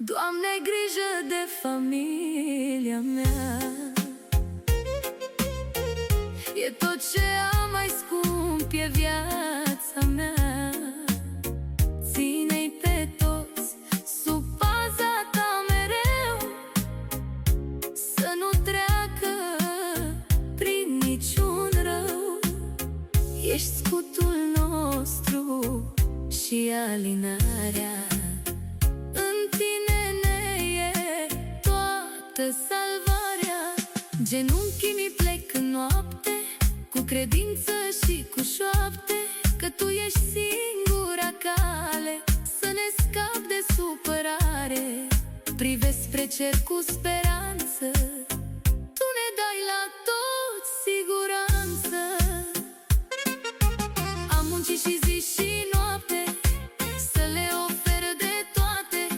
Doamne, grijă de familia mea, e tot ce am mai scump, e viața mea. Ține-i pe toți sub paza ta mereu, să nu treacă prin niciun rău. Ești scutul nostru și alinarea, în tine ne e toată salvarea. Genunchii mi plec în noapte, cu credință și cu șoapte, că Tu ești singura cale să ne scap de supărare. Privesc spre cer cu speranță, Tu ne dai la toți siguranță. Am muncit și